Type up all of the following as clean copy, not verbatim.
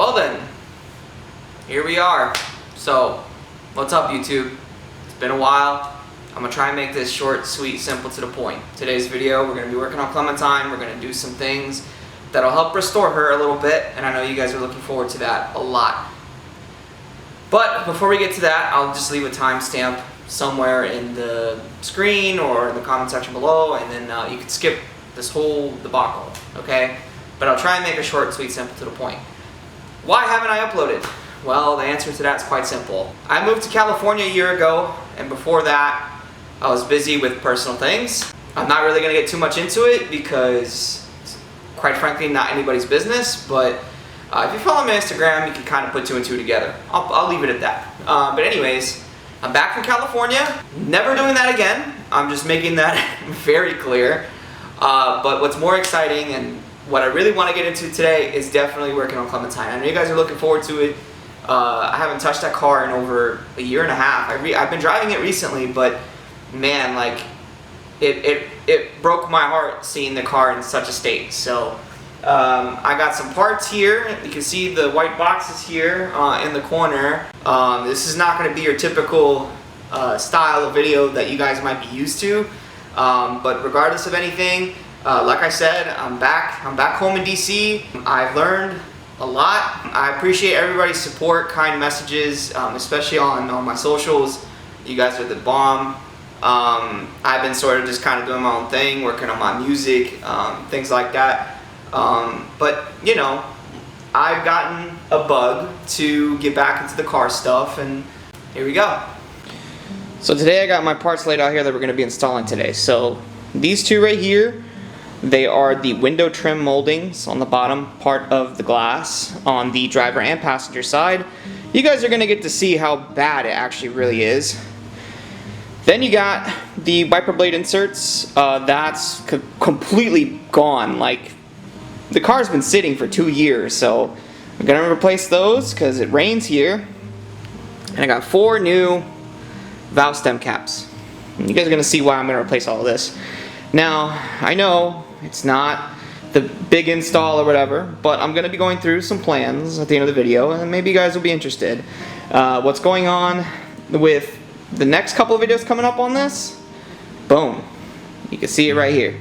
Well then, here we are. So, what's up YouTube? It's been a while. I'm gonna try and make this short, sweet, simple, to the point. Today's video, we're gonna be working on Clementine. We're gonna do some things that'll help restore her a little bit, and I know you guys are looking forward to that a lot. But before we get to that, I'll just leave a timestamp somewhere in the screen or in the comment section below, and then you can skip this whole debacle, okay? But I'll try and make it short, sweet, simple, to the point. Why haven't I uploaded? Well, the answer to that is quite simple. I moved to California a year ago, and before that, I was busy with personal things. I'm not really gonna get too much into it because it's, quite frankly, not anybody's business, but if you follow me on Instagram, you can kind of put two and two together. I'll leave it at that. But anyways, I'm back from California. Never doing that again. I'm just making that very clear. But what's more exciting and what I really want to get into today is definitely working on Clementine. I know you guys are looking forward to it. I haven't touched that car in over a year and a half. I've been driving it recently, but man, like it broke my heart seeing the car in such a state. So I got some parts here. You can see the white boxes here in the corner. This is not going to be your typical style of video that you guys might be used to. But regardless of anything, like I said, I'm back home in DC. I've learned a lot. I appreciate everybody's support, kind messages, especially on my socials. You guys are the bomb. I've been sort of just kind of doing my own thing, working on my music, things like that. But you know, I've gotten a bug to get back into the car stuff, and here we go. So today I got my parts laid out here that we're going to be installing today. So these two right here, they are the window trim moldings on the bottom part of the glass on the driver and passenger side. You guys are going to get to see how bad it actually really is. Then you got the wiper blade inserts. That's completely gone. Like, the car's been sitting for 2 years, so I'm going to replace those because it rains here. And I got 4 new valve stem caps. And you guys are going to see why I'm going to replace all of this. Now, I know it's not the big install or whatever, but I'm going to be going through some plans at the end of the video, and maybe you guys will be interested. What's going on with the next couple of videos coming up on this? Boom. You can see it right here.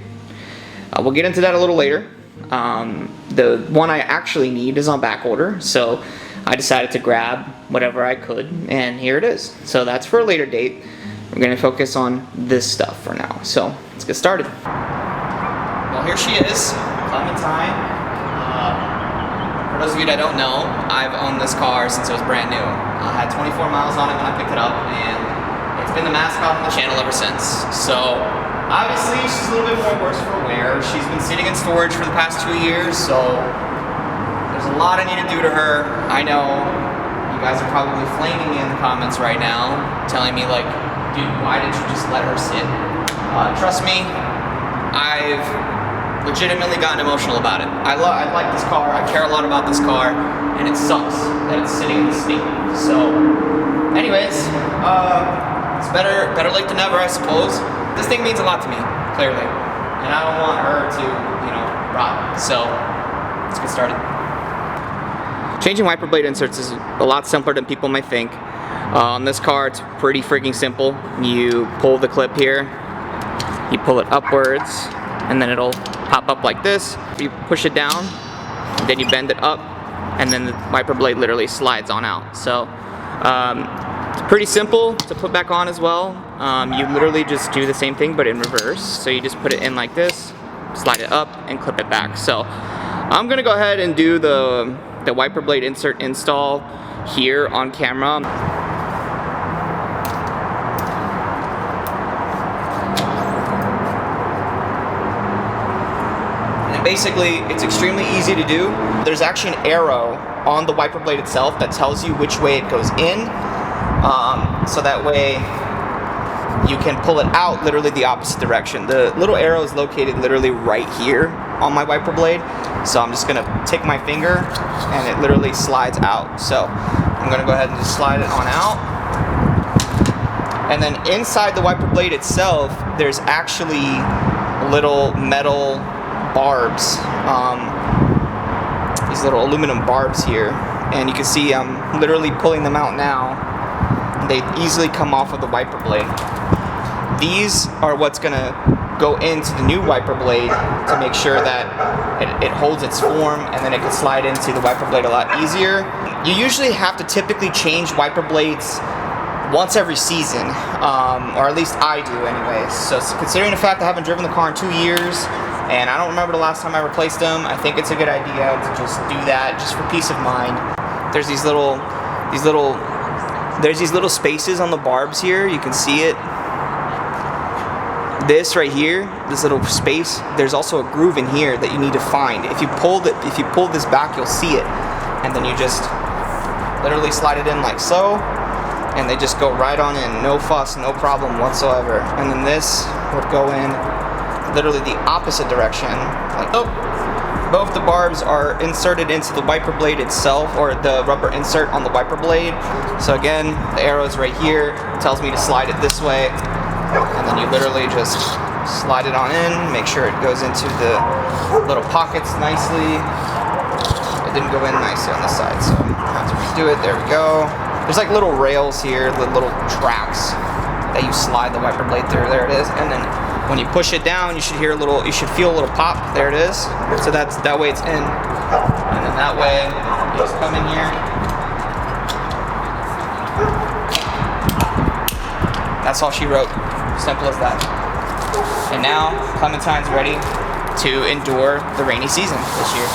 We'll get into that a little later. The one I actually need is on back order, so I decided to grab whatever I could, and here it is. So that's for a later date. We're going to focus on this stuff for now. So let's get started. Well, here she is, Clementine. For those of you that don't know, I've owned this car since it was brand new. I had 24 miles on it when I picked it up, and it's been the mascot on the channel ever since. So obviously she's a little bit more worse for wear. She's been sitting in storage for the past 2 years, so there's a lot I need to do to her. I know you guys are probably flaming me in the comments right now, telling me like, dude, why didn't you just let her sit? Trust me, I've legitimately gotten emotional about it. I like this car, I care a lot about this car, and it sucks that it's sitting in this state. So, anyways, it's better late than never, I suppose. This thing means a lot to me, clearly, and I don't want her to, you know, rot. So, let's get started. Changing wiper blade inserts is a lot simpler than people might think. On this car, it's pretty freaking simple. You pull the clip here, you pull it upwards, and then it'll pop up like this. You push it down, then you bend it up, and then the wiper blade literally slides on out. So it's pretty simple to put back on as well. You literally just do the same thing but in reverse. So you just put it in like this, slide it up, and clip it back. So I'm gonna go ahead and do the wiper blade insert install here on camera. Basically, it's extremely easy to do. There's actually an arrow on the wiper blade itself that tells you which way it goes in, so that way you can pull it out literally the opposite direction. The little arrow is located literally right here on my wiper blade, so I'm just gonna take my finger and it literally slides out. So I'm gonna go ahead and just slide it on out, and then inside the wiper blade itself there's actually little metal barbs. These these little aluminum barbs here, and you can see I'm literally pulling them out now. They easily come off of the wiper blade. These are what's gonna go into the new wiper blade to make sure that it holds its form, and then it can slide into the wiper blade a lot easier. You usually have to typically change wiper blades once every season, or at least I do anyways. So considering the fact I haven't driven the car in 2 years, and I don't remember the last time I replaced them, I think it's a good idea to just do that, just for peace of mind. There's these little spaces on the barbs here. You can see it. This right here, this little space, there's also a groove in here that you need to find. If you pull this back, you'll see it, and then you just literally slide it in like so, and they just go right on in, no fuss, no problem whatsoever. And then this would go in literally the opposite direction, like oh. Both the barbs are inserted into the wiper blade itself, or the rubber insert on the wiper blade. So again, the arrow's right here, tells me to slide it this way, and then you literally just slide it on in, make sure it goes into the little pockets nicely. It didn't go in nicely on this side, so I have to redo it. There we go. There's like little rails here, little tracks that you slide the wiper blade through. There it is. And then when you push it down, you should feel a little pop. There it is. So that way it's in. And then that way, you just come in here. That's all she wrote. Simple as that. And now Clementine's ready to endure the rainy season this year.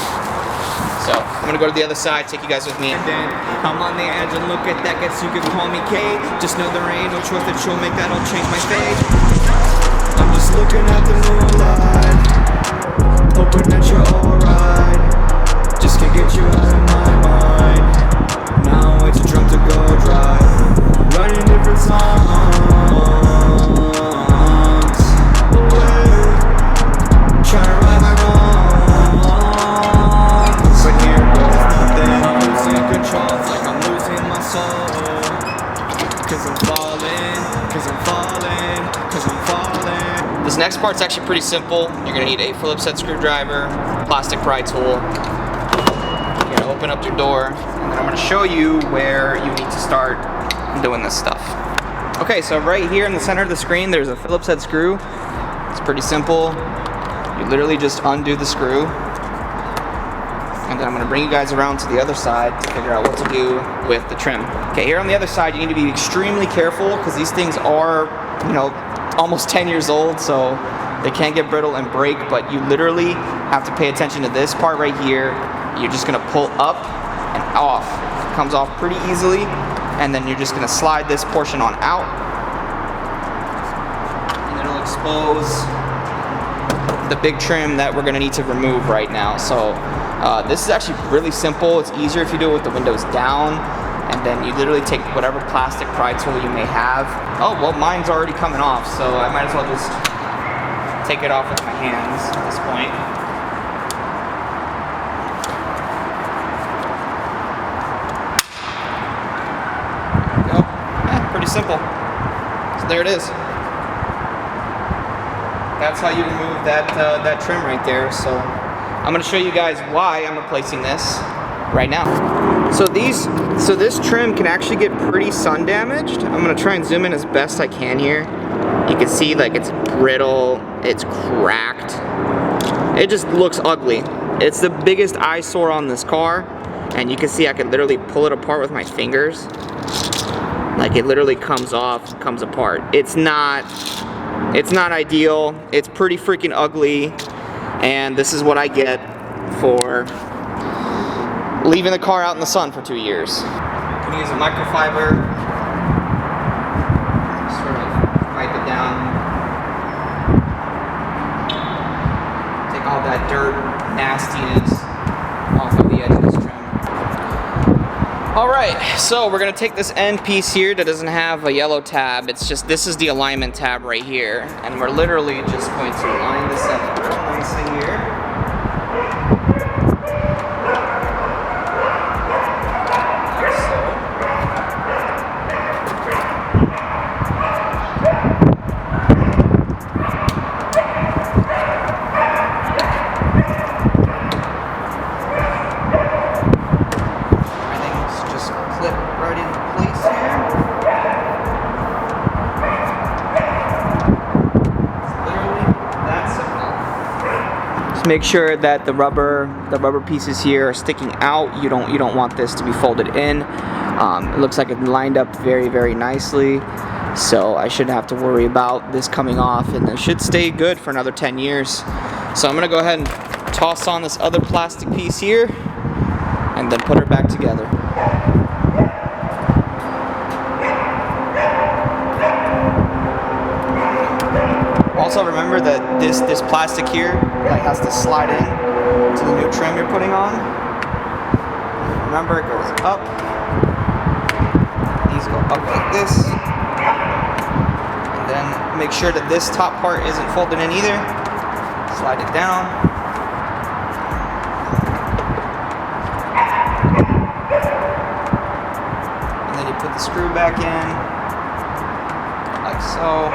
So I'm gonna go to the other side, take you guys with me. And then I'm on the edge and look at that, guess you could call me K. Just know there ain't no choice that you'll make that'll change my fate. I'm just looking at the moonlight, hoping that you're alright. Just can't get you out of my mind. Now I'm way too drunk to go dry. Writing different songs, yeah. Trying to right my wrongs, but here goes nothing. I'm losing control, it's like I'm losing my soul. Cause I'm falling, cause I'm falling, cause I'm falling. This next part's actually pretty simple. You're gonna need a Phillips head screwdriver, plastic pry tool. You're gonna open up your door, and then I'm gonna show you where you need to start doing this stuff. Okay, so right here in the center of the screen, there's a Phillips head screw. It's pretty simple. You literally just undo the screw. And then I'm gonna bring you guys around to the other side to figure out what to do with the trim. Okay, here on the other side, you need to be extremely careful because these things are, almost 10 years old, so they can get brittle and break, but you literally have to pay attention to this part right here. You're just gonna pull up and off. It comes off pretty easily, and then you're just gonna slide this portion on out, and it'll expose the big trim that we're gonna need to remove right now. So this is actually really simple. It's easier if you do it with the windows down, and then you literally take whatever plastic pry tool you may have. Oh, well, mine's already coming off, so I might as well just take it off with my hands at this point. There we go. Yeah, pretty simple. So there it is. That's how you remove that trim right there. So I'm going to show you guys why I'm replacing this right now. So this trim can actually get pretty sun damaged. I'm going to try and zoom in as best I can here. You can see like it's brittle, it's cracked. It just looks ugly. It's the biggest eyesore on this car, and you can see I can literally pull it apart with my fingers. Like it literally comes off, comes apart. It's not ideal. It's pretty freaking ugly. And this is what I get for leaving the car out in the sun for 2 years. I'm gonna use a microfiber, sort of wipe it down, take all that dirt, nastiness off of the edge of this trim. Alright, so we're gonna take this end piece here that doesn't have a yellow tab. It's just, this is the alignment tab right here, and we're literally just going to line this up nicely here. Make sure that the rubber pieces here are sticking out. You don't want this to be folded in. It looks like it lined up very, very nicely. So I shouldn't have to worry about this coming off, and it should stay good for another 10 years. So I'm gonna go ahead and toss on this other plastic piece here and then put her back together. Also remember that this plastic here has to slide in to the new trim you're putting on. Remember, it goes up. These go up like this. And then make sure that this top part isn't folded in either. Slide it down. And then you put the screw back in, like so.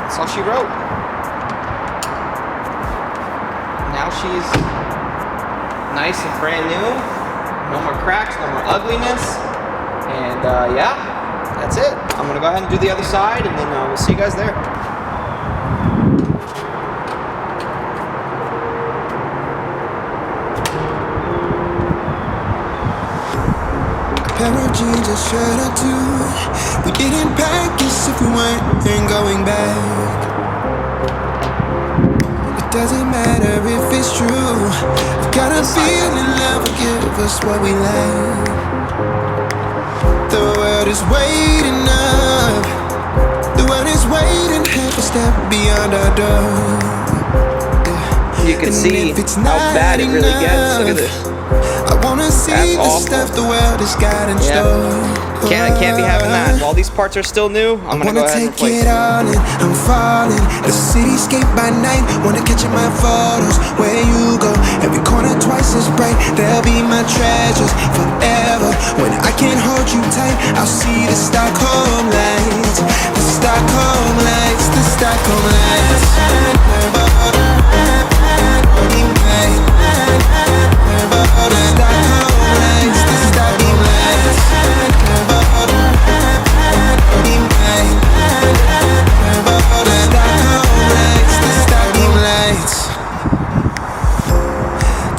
That's all she wrote. Now she's nice and brand new. No more cracks, no more ugliness. And yeah, that's it. I'm gonna go ahead and do the other side, and then we'll see you guys there. Pair of jeans, a shirt or two. We didn't pack as if we weren't going back. It doesn't matter if it's true. I've got a feeling love will give us what we lack. The world is waiting up. The world is waiting half a step beyond our door. You can see how bad it really gets. Look at this. I wanna see the stuff the world has got in store. Can't be having that. While these parts are still new, I'm gonna go ahead and replace it. I'm falling. The cityscape by night. Wanna catch in my photos. Where you go, every corner twice as bright. They'll be my treasures forever. When I can't hold you tight, I'll see the Stockholm lights. The Stockholm lights. The Stockholm lights.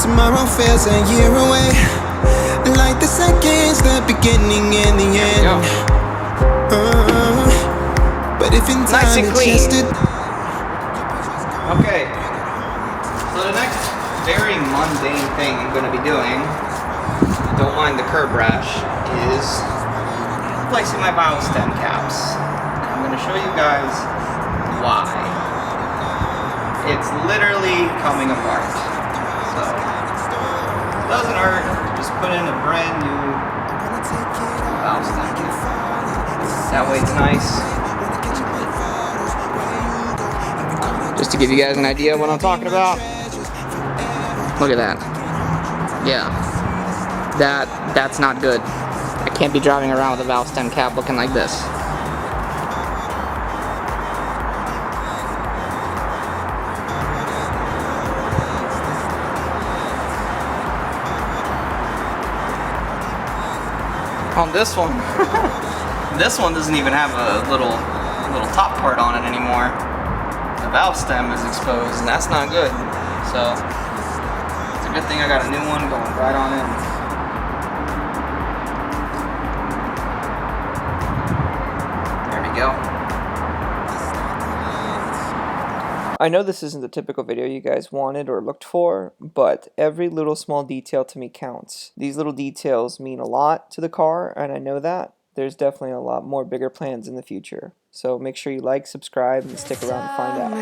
Tomorrow feels a year away, like the seconds, the beginning and the end. But if in time nice and clean. Okay, so the next very mundane thing I'm going to be doing, don't mind the curb rash, is replacing my valve stem caps. I'm going to show you guys why. It's literally coming apart. So it doesn't hurt, just put in a brand new valve stem cap. That way it's nice. Just to give you guys an idea of what I'm talking about. Look at that. Yeah. That's not good. I can't be driving around with a valve stem cap looking like this. On this one, this one doesn't even have a little top part on it anymore. The valve stem is exposed, and that's not good. So it's a good thing I got a new one going right on in. There we go. I know this isn't the typical video you guys wanted or looked for, but every little small detail to me counts. These little details mean a lot to the car, and I know that. There's definitely a lot more bigger plans in the future. So make sure you like, subscribe, and stick around to find out.